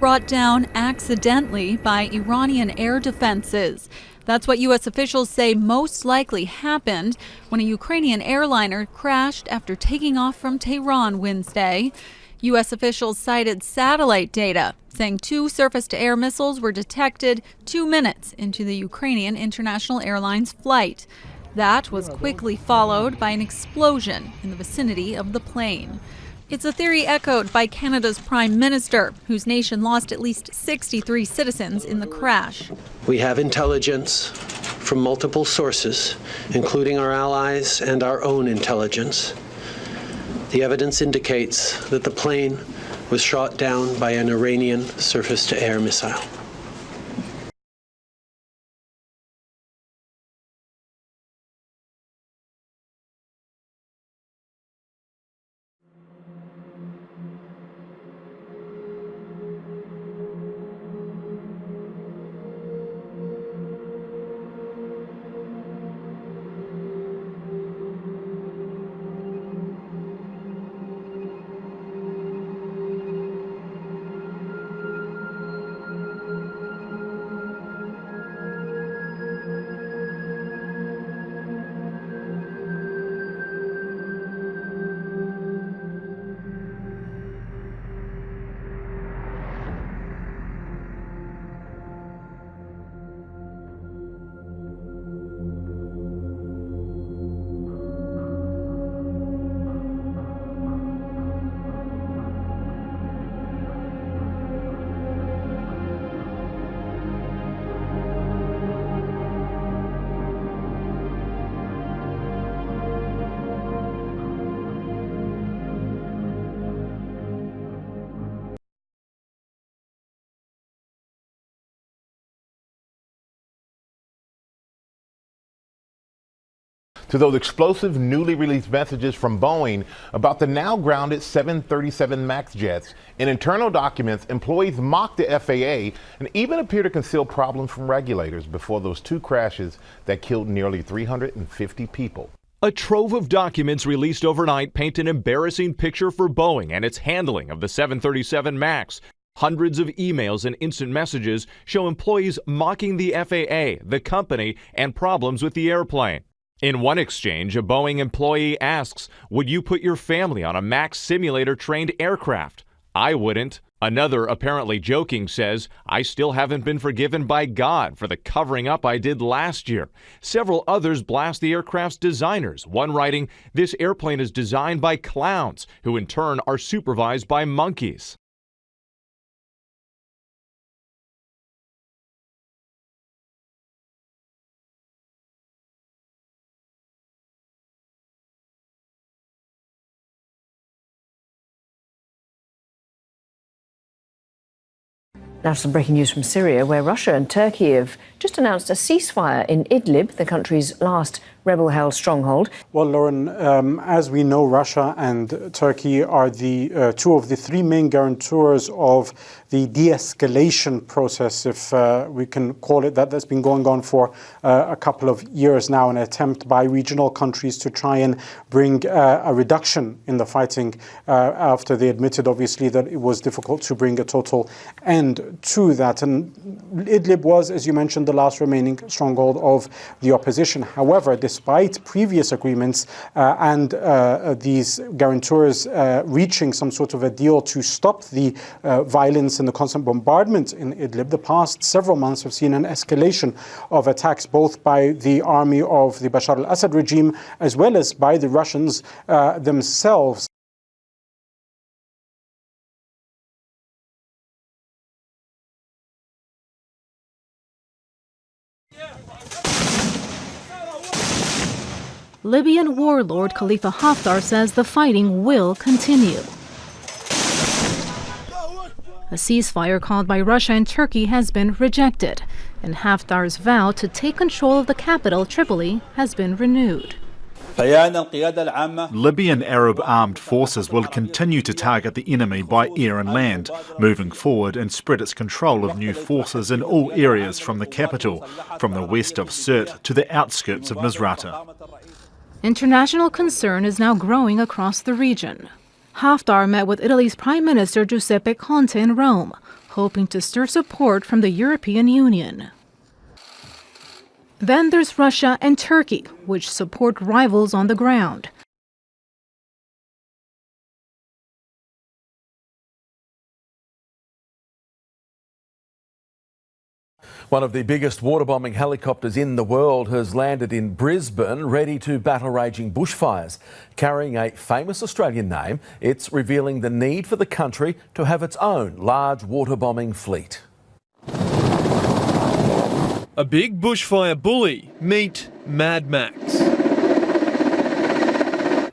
brought down accidentally by Iranian air defenses. That's what U.S. officials say most likely happened when a Ukrainian airliner crashed after taking off from Tehran Wednesday. U.S. officials cited satellite data, saying 2 surface-to-air missiles were detected 2 minutes into the Ukrainian International Airlines flight. That was quickly followed by an explosion in the vicinity of the plane. It's a theory echoed by Canada's Prime Minister, whose nation lost at least 63 citizens in the crash. We have intelligence from multiple sources, including our allies and our own intelligence. The evidence indicates that the plane was shot down by an Iranian surface-to-air missile. To those explosive, newly released messages from Boeing about the now grounded 737 MAX jets. In internal documents, employees mocked the FAA and even appear to conceal problems from regulators before those 2 crashes that killed nearly 350 people. A trove of documents released overnight paint an embarrassing picture for Boeing and its handling of the 737 MAX. Hundreds of emails and instant messages show employees mocking the FAA, the company, and problems with the airplane. In one exchange, a Boeing employee asks, "Would you put your family on a MAX simulator-trained aircraft?" "I wouldn't." Another, apparently joking, says, "I still haven't been forgiven by God for the covering up I did last year." Several others blast the aircraft's designers, one writing, "This airplane is designed by clowns, who in turn are supervised by monkeys." Now to some breaking news from Syria, where Russia and Turkey have just announced a ceasefire in Idlib, the country's last rebel-held stronghold. Well, Lauren, as we know, Russia and Turkey are the 2 of the 3 main guarantors of the de-escalation process, if we can call it that, that's been going on for a couple of years now, an attempt by regional countries to try and bring a reduction in the fighting after they admitted, obviously, that it was difficult to bring a total end to that. And Idlib was, as you mentioned, the last remaining stronghold of the opposition. However, despite previous agreements and these guarantors reaching some sort of a deal to stop the violence and the constant bombardment in Idlib, the past several months have seen an escalation of attacks both by the army of the Bashar al-Assad regime as well as by the Russians themselves. Libyan warlord Khalifa Haftar says the fighting will continue. A ceasefire called by Russia and Turkey has been rejected, and Haftar's vow to take control of the capital, Tripoli, has been renewed. Libyan Arab armed forces will continue to target the enemy by air and land, moving forward and spread its control of new forces in all areas from the capital, from the west of Sirte to the outskirts of Misrata. International concern is now growing across the region. Haftar met with Italy's Prime Minister Giuseppe Conte in Rome, hoping to stir support from the European Union. Then there's Russia and Turkey, which support rivals on the ground. One of the biggest waterbombing helicopters in the world has landed in Brisbane, ready to battle raging bushfires. Carrying a famous Australian name, it's revealing the need for the country to have its own large waterbombing fleet. A big bushfire bully, meet Mad Max.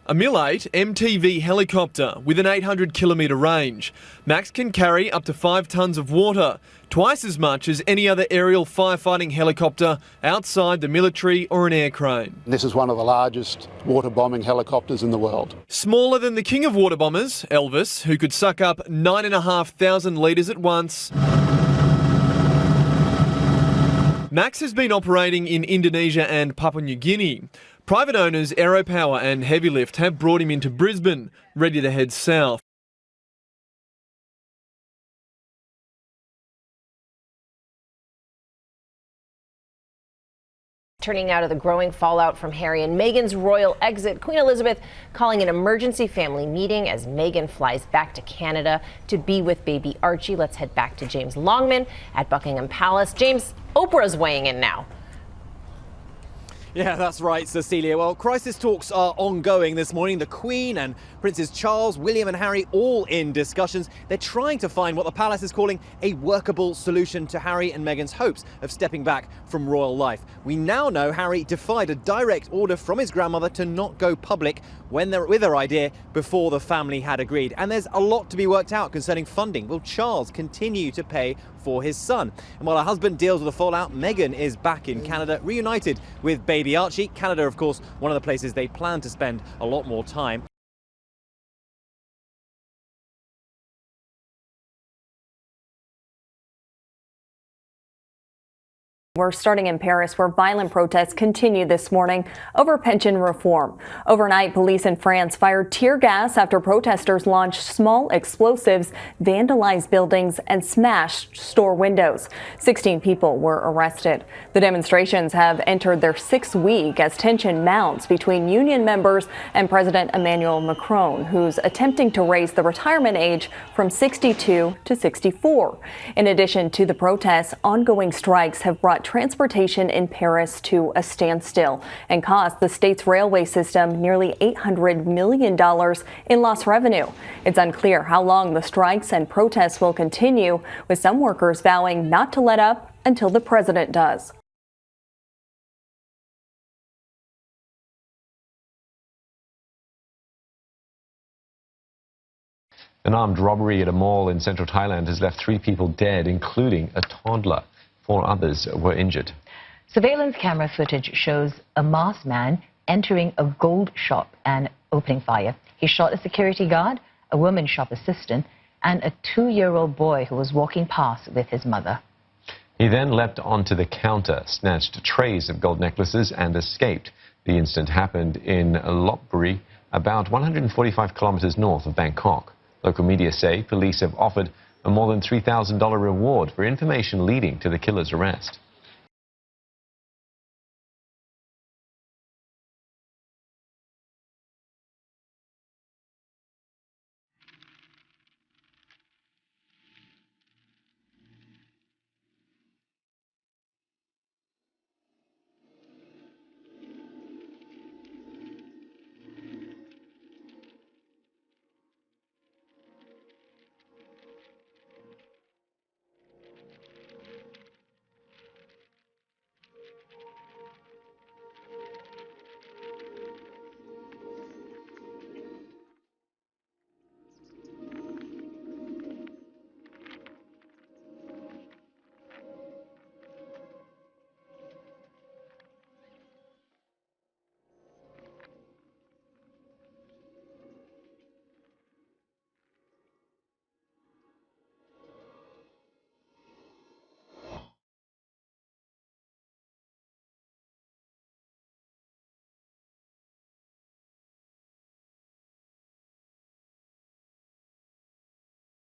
A Mil-8 MTV helicopter with an 800-kilometre range. Max can carry up to 5 tonnes of water, twice as much as any other aerial firefighting helicopter outside the military or an air crane. This is one of the largest water bombing helicopters in the world. Smaller than the king of water bombers, Elvis, who could suck up 9,500 litres at once. Max has been operating in Indonesia and Papua New Guinea. Private owners Aeropower and Heavylift have brought him into Brisbane, ready to head south. Turning now to the growing fallout from Harry and Meghan's royal exit, Queen Elizabeth calling an emergency family meeting as Meghan flies back to Canada to be with baby Archie. Let's head back to James Longman at Buckingham Palace. James, Oprah's weighing in now. Yeah, that's right, Cecilia. Well, crisis talks are ongoing this morning. The Queen and Princes Charles, William and Harry all in discussions. They're trying to find what the palace is calling a workable solution to Harry and Meghan's hopes of stepping back from royal life. We now know Harry defied a direct order from his grandmother to not go public with their idea before the family had agreed. And there's a lot to be worked out concerning funding. Will Charles continue to pay for his son? And while her husband deals with the fallout, Meghan is back in Canada, reunited with baby Archie. Canada, of course, one of the places they plan to spend a lot more time. We're starting in Paris, where violent protests continue this morning over pension reform. Overnight, police in France fired tear gas after protesters launched small explosives, vandalized buildings, and smashed store windows. 16 people were arrested. The demonstrations have entered their 6th week as tension mounts between union members and President Emmanuel Macron, who's attempting to raise the retirement age from 62 to 64. In addition to the protests, ongoing strikes have brought transportation in Paris to a standstill and cost the state's railway system nearly $800 million in lost revenue. It's unclear how long the strikes and protests will continue, with some workers vowing not to let up until the president does. An armed robbery at a mall in central Thailand has left 3 people dead, including a toddler. 4 others were injured. Surveillance camera footage shows a masked man entering a gold shop and opening fire. He shot a security guard, a woman shop assistant, and a 2-year-old boy who was walking past with his mother. He then leapt onto the counter, snatched trays of gold necklaces, and escaped. The incident happened in Lopburi, about 145 kilometers north of Bangkok. Local media say police have offered a more than $3,000 reward for information leading to the killer's arrest.